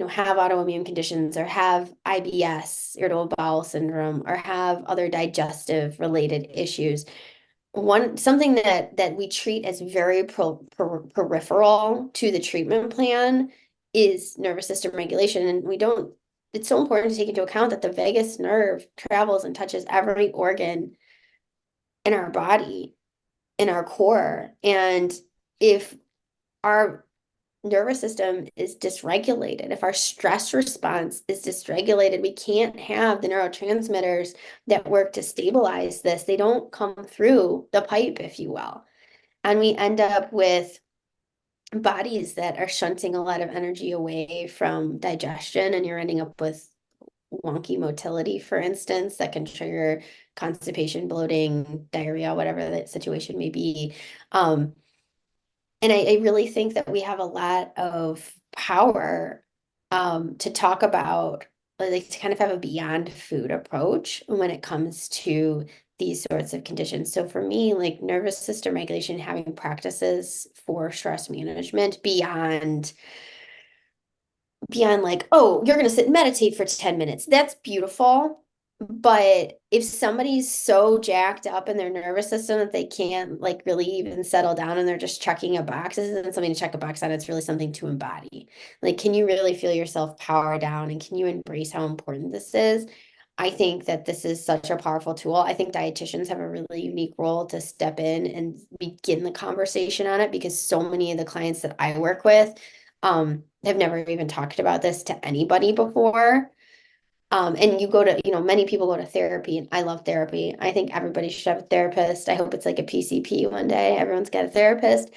have autoimmune conditions or have IBS, irritable bowel syndrome, or have other digestive related issues, something that we treat as very peripheral to the treatment plan is nervous system regulation. And we don't, it's so important to take into account that the vagus nerve travels and touches every organ in our body, in our core. And if our nervous system is dysregulated, if our stress response is dysregulated, we can't have the neurotransmitters that work to stabilize this. They don't come through the pipe, if you will. And we end up with bodies that are shunting a lot of energy away from digestion, and you're ending up with wonky motility, for instance, that can trigger constipation, bloating, diarrhea, whatever that situation may be. Um, and I really think that we have a lot of power to talk about, like to kind of have a beyond food approach when it comes to these sorts of conditions. So for me, like nervous system regulation, having practices for stress management beyond like, oh, you're going to sit and meditate for 10 minutes. That's beautiful. But if somebody's so jacked up in their nervous system that they can't like really even settle down and they're just checking a box, this isn't something to check a box on. It's really something to embody. Like, can you really feel yourself power down and can you embrace how important this is? I think that this is such a powerful tool. I think dietitians have a really unique role to step in and begin the conversation on it because so many of the clients that I work with have never even talked about this to anybody before. And many people go to therapy, and I love therapy. I think everybody should have a therapist. I hope it's like a PCP one day. Everyone's got a therapist.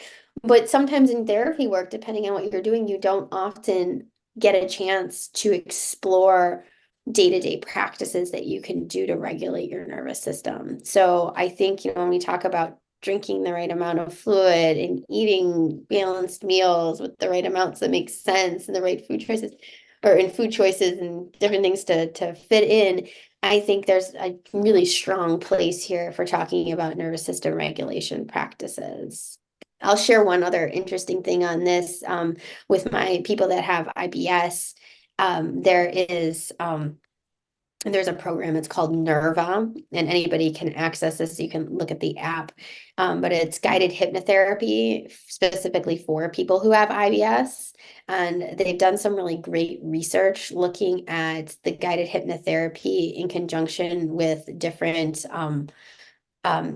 But sometimes in therapy work, depending on what you're doing, you don't often get a chance to explore day-to-day practices that you can do to regulate your nervous system. So I think, when we talk about drinking the right amount of fluid and eating balanced meals with the right amounts that make sense and the right food choices or in food choices and different things to fit in, I think there's a really strong place here for talking about nervous system regulation practices. I'll share one other interesting thing on this with my people that have IBS. There is there's a program, it's called Nerva, and anybody can access this. You can look at the app, but it's guided hypnotherapy specifically for people who have IBS. And they've done some really great research looking at the guided hypnotherapy in conjunction with different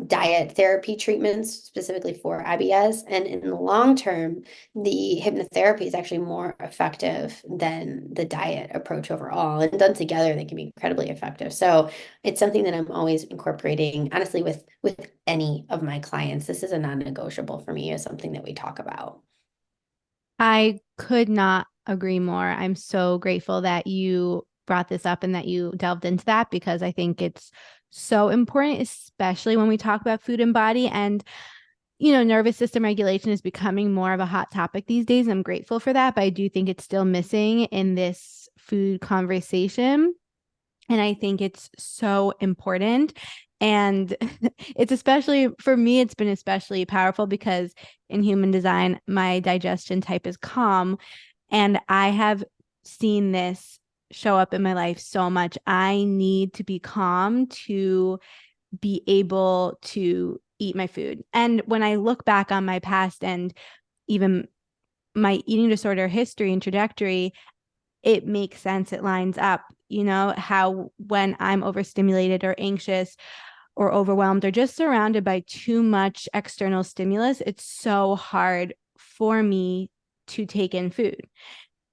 diet therapy treatments specifically for IBS. And in the long term, the hypnotherapy is actually more effective than the diet approach overall. And done together, they can be incredibly effective. So it's something that I'm always incorporating, honestly, with any of my clients. This is a non-negotiable for me, is something that we talk about. I could not agree more. I'm so grateful that you brought this up and that you delved into that because I think it's so important, especially when we talk about food and body. And, nervous system regulation is becoming more of a hot topic these days. I'm grateful for that, but I do think it's still missing in this food conversation. And I think it's so important. And it's especially for me, it's been especially powerful because in human design, my digestion type is calm. And I have seen this show up in my life so much. I need to be calm to be able to eat my food. And when I look back on my past and even my eating disorder history and trajectory, it makes sense. It lines up, how when I'm overstimulated or anxious or overwhelmed or just surrounded by too much external stimulus, it's so hard for me to take in food.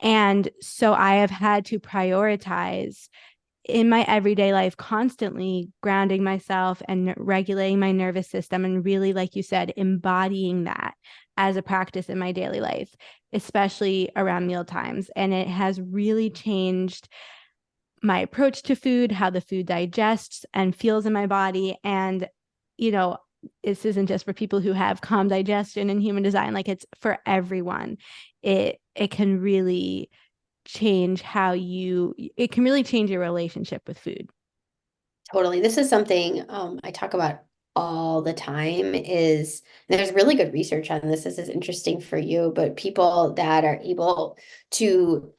And so I have had to prioritize in my everyday life, constantly grounding myself and regulating my nervous system. And really, like you said, embodying that as a practice in my daily life, especially around meal times. And it has really changed my approach to food, how the food digests and feels in my body. And, you know, this isn't just for people who have calm digestion and human design, like it's for everyone. It can really change it can really change your relationship with food. Totally. This is something I talk about all the time is there's really good research on this. This is interesting for you, but people that are able to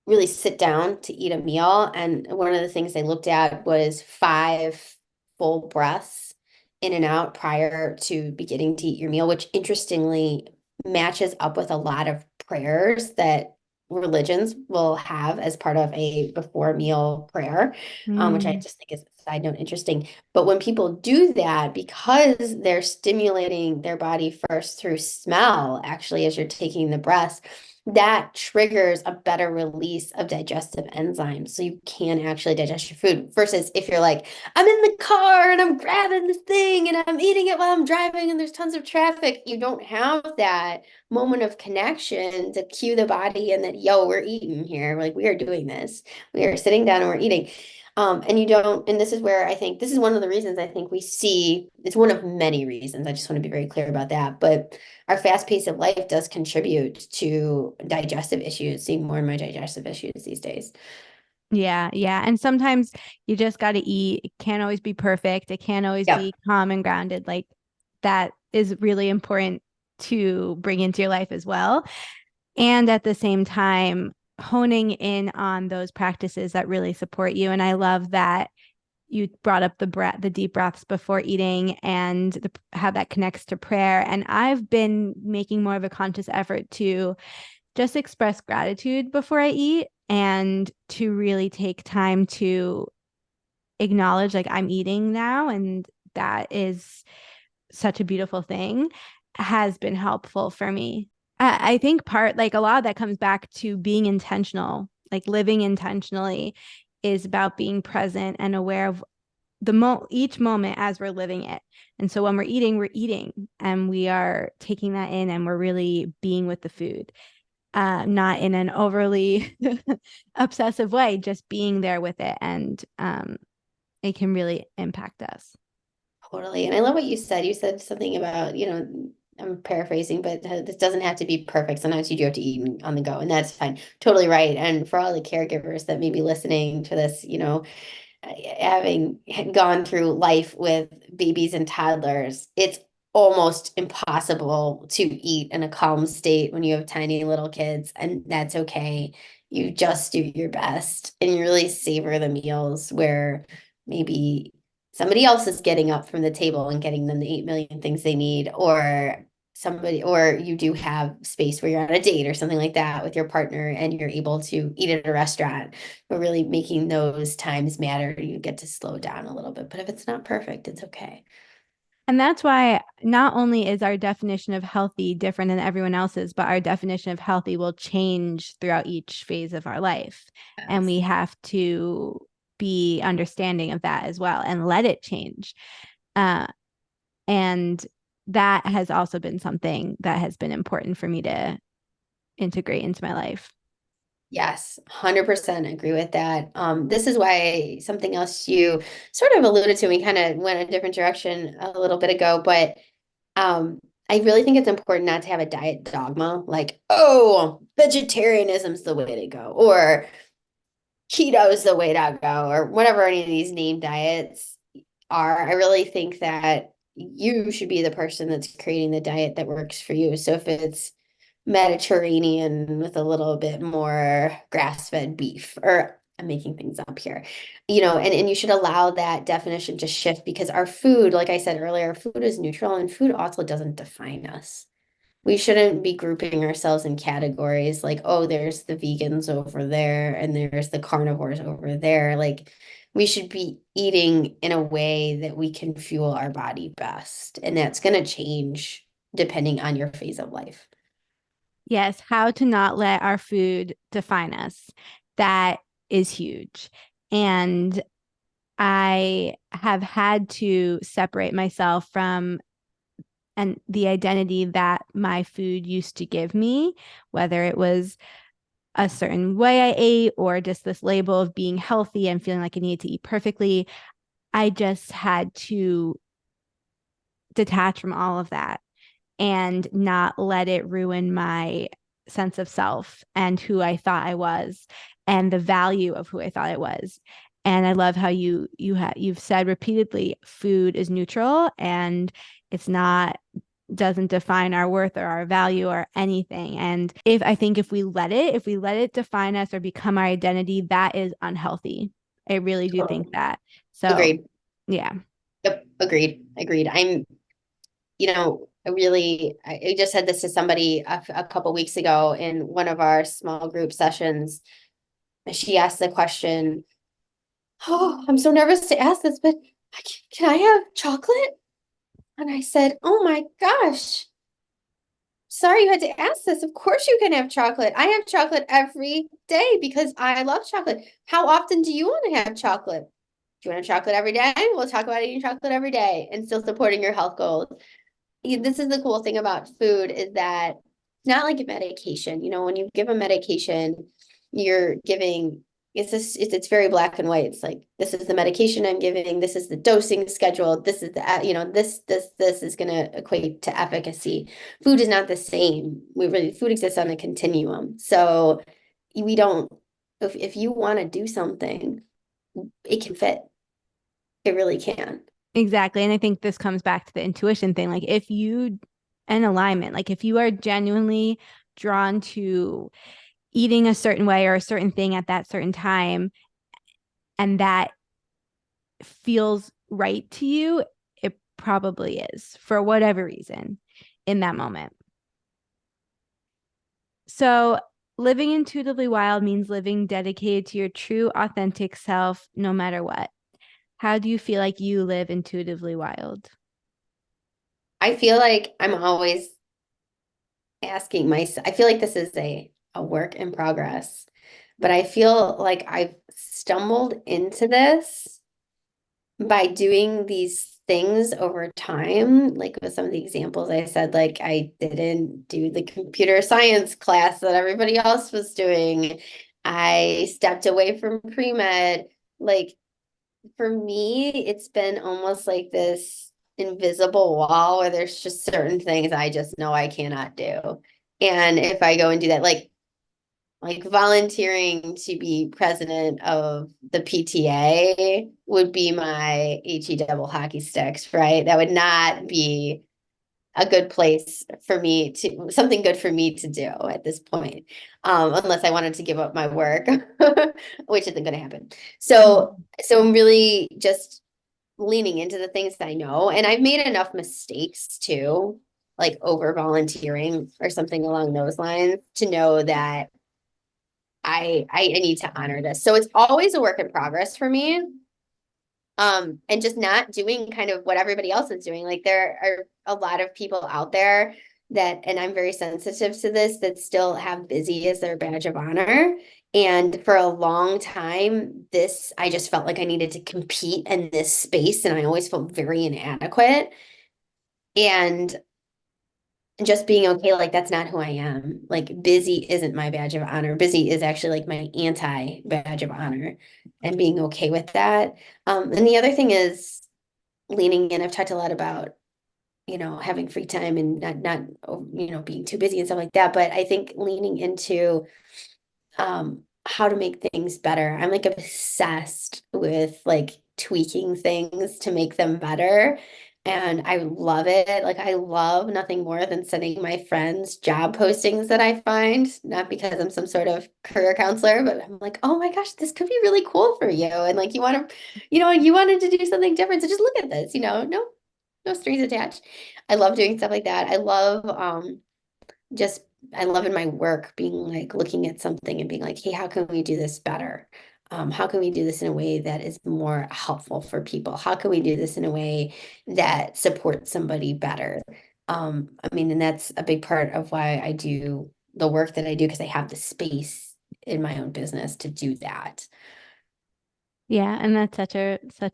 really sit down to eat a meal. And one of the things they looked at was 5 full breaths in and out prior to beginning to eat your meal, which interestingly matches up with a lot of prayers that religions will have as part of a before meal prayer, which I Mm. just think is a side note interesting. But when people do that, because they're stimulating their body first through smell, actually, as you're taking the breaths, that triggers a better release of digestive enzymes. So you can actually digest your food versus if you're like, I'm in the car and I'm grabbing this thing and I'm eating it while I'm driving and there's tons of traffic. You don't have that moment of connection to cue the body and that, yo, we're eating here. Like we are doing this. We are sitting down and we're eating. And you don't, and this is where I think this is one of the reasons I think we see, it's one of many reasons. I just want to be very clear about that. But our fast pace of life does contribute to digestive issues, seeing more and more digestive issues these days. Yeah, yeah. And sometimes you just got to eat. It can't always be perfect. It can't always Yep. be calm and grounded. Like that is really important to bring into your life as well. And at the same time, honing in on those practices that really support you. And I love that you brought up the deep breaths before eating and how that connects to prayer. And I've been making more of a conscious effort to just express gratitude before I eat and to really take time to acknowledge like I'm eating now and that is such a beautiful thing has been helpful for me. I think like a lot of that comes back to being intentional, like living intentionally is about being present and aware of each moment as we're living it. And so when we're eating and we are taking that in and we're really being with the food, not in an overly obsessive way, just being there with it. And it can really impact us. Totally. And I love what you said. You said something about, I'm paraphrasing, but this doesn't have to be perfect. Sometimes you do have to eat on the go, and that's fine. Totally right. And for all the caregivers that may be listening to this, having gone through life with babies and toddlers, it's almost impossible to eat in a calm state when you have tiny little kids, and that's okay. You just do your best and you really savor the meals where maybe somebody else is getting up from the table and getting them the 8 million things they need, or you do have space where you're on a date or something like that with your partner and you're able to eat at a restaurant, but really making those times matter. You get to slow down a little bit, but if it's not perfect, it's okay. And that's why not only is our definition of healthy different than everyone else's, but our definition of healthy will change throughout each phase of our life. And Yes. we have to be understanding of that as well and let it change. Uh, and that has also been something that has been important for me to integrate into my life. Yes, 100% agree with that. This is why something else you sort of alluded to, we kind of went a different direction a little bit ago, but I really think it's important not to have a diet dogma, like, oh, vegetarianism's the way to go, or keto is the way to go, or whatever any of these named diets are. I really think that you should be the person that's creating the diet that works for you. So if it's Mediterranean with a little bit more grass-fed beef, or I'm making things up here, and you should allow that definition to shift, because our food, like I said earlier, food is neutral and food also doesn't define us. We shouldn't be grouping ourselves in categories like, oh, there's the vegans over there and there's the carnivores over there. Like, we should be eating in a way that we can fuel our body best. And that's going to change depending on your phase of life. Yes, how to not let our food define us. That is huge. And I have had to separate myself from and the identity that my food used to give me, whether it was a certain way I ate or just this label of being healthy and feeling like I needed to eat perfectly. I just had to detach from all of that and not let it ruin my sense of self and who I thought I was and the value of who I thought I was. And I love how you've said repeatedly food is neutral and it's not doesn't define our worth or our value or anything. And if if we let it define us or become our identity, that is unhealthy. I really do think that. So, Agreed. yeah. Yep. Agreed. I just said this to somebody a couple weeks ago in one of our small group sessions. She asked the question, oh, I'm so nervous to ask this, but can I have chocolate? And I said, oh my gosh, sorry you had to ask this. Of course you can have chocolate. I have chocolate every day because I love chocolate. How often do you want to have chocolate? Do you want to have chocolate every day? We'll talk about eating chocolate every day and still supporting your health goals. This is the cool thing about food, is that it's not like a medication. When you give a medication, you're giving it's very black and white. It's like, this is the medication I'm giving, this is the dosing schedule, this is this is going to equate to efficacy. Food is not the same. Food exists on a continuum. So we don't if you want to do something, it can fit. It really can. Exactly. And I think this comes back to the intuition thing. Like if you an alignment, like if you are genuinely drawn to eating a certain way or a certain thing at that certain time, and that feels right to you, it probably is for whatever reason in that moment. So, living intuitively wild means living dedicated to your true, authentic self, no matter what. How do you feel like you live intuitively wild? I feel like I'm always asking myself, I feel like this is a work in progress, but I feel like I've stumbled into this by doing these things over time. Like with some of the examples I said, like I didn't do the computer science class that everybody else was doing. I stepped away from pre-med. Like, for me, it's been almost like this. invisible wall where there's just certain things I just know I cannot do. And if I go and do that, like volunteering to be president of the PTA would be my HE double hockey sticks, right? That would not be a good place for me to, something good for me to do at this point, unless I wanted to give up my work, which isn't going to happen. So I'm really just leaning into the things that I know, and I've made enough mistakes too, like over volunteering or something along those lines, to know that I need to honor this. So it's always a work in progress for me. And just not doing kind of what everybody else is doing. Like there are a lot of people out there that, and I'm very sensitive to this, that still have busy as their badge of honor. And for a long time, I just felt like I needed to compete in this space, and I always felt very inadequate. And just being okay, like that's not who I am. Like busy isn't my badge of honor. Busy is actually like my anti badge of honor, and being okay with that. And the other thing is leaning in. I've talked a lot about, having free time and not, being too busy and stuff like that. But I think leaning into how to make things better. I'm like obsessed with like tweaking things to make them better. And I love it. Like I love nothing more than sending my friends job postings that I find, not because I'm some sort of career counselor, but I'm like, oh my gosh, this could be really cool for you. And like you wanted to do something different. So just look at this, no strings attached. I love doing stuff like that. Just I love in my work being like looking at something and being like, hey, how can we do this better? How can we do this in a way that is more helpful for people? How can we do this in a way that supports somebody better? I mean, and that's a big part of why I do the work that I do, because I have the space in my own business to do that. Yeah, and that's such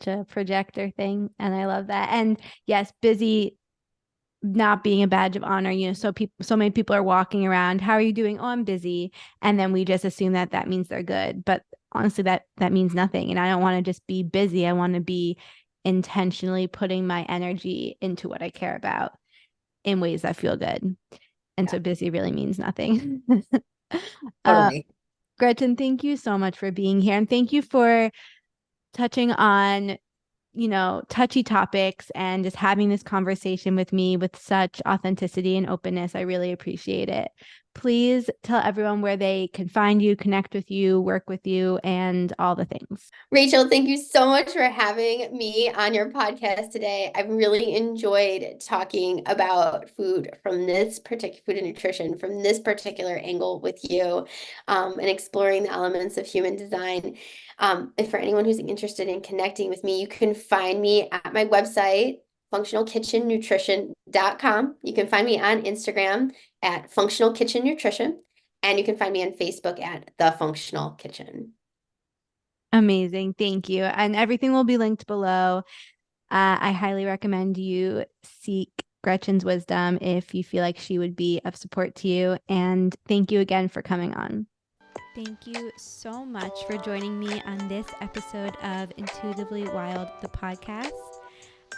a projector thing, and I love that. And yes, busy not being a badge of honor, so many people are walking around, how are you doing? Oh, I'm busy. And then we just assume that that means they're good, but honestly that means nothing. And I don't want to just be busy. I want to be intentionally putting my energy into what I care about in ways that feel good. And Yeah, so busy really means nothing. uh, totally. Gretchen, thank you so much for being here, and thank you for touching on touchy topics and just having this conversation with me with such authenticity and openness. I really appreciate it. Please tell everyone where they can find you, connect with you, work with you, and all the things. Rachel, thank you so much for having me on your podcast today. I've really enjoyed talking about food from this particular food and nutrition from this particular angle with you, and exploring the elements of human design. And for anyone who's interested in connecting with me, you can find me at my website, functionalkitchennutrition.com. You can find me on Instagram at Functional Kitchen Nutrition, and you can find me on Facebook at The Functional Kitchen. Amazing. Thank you. And everything will be linked below. I highly recommend you seek Gretchen's wisdom if you feel like she would be of support to you. And thank you again for coming on. Thank you so much for joining me on this episode of Intuitively Wild, the podcast.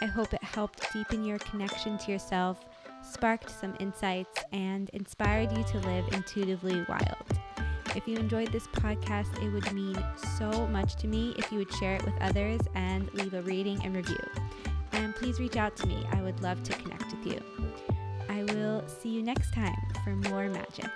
I hope it helped deepen your connection to yourself, sparked some insights, and inspired you to live intuitively wild. If you enjoyed this podcast, it would mean so much to me if you would share it with others and leave a rating and review. And please reach out to me. I would love to connect with you. I will see you next time for more magic.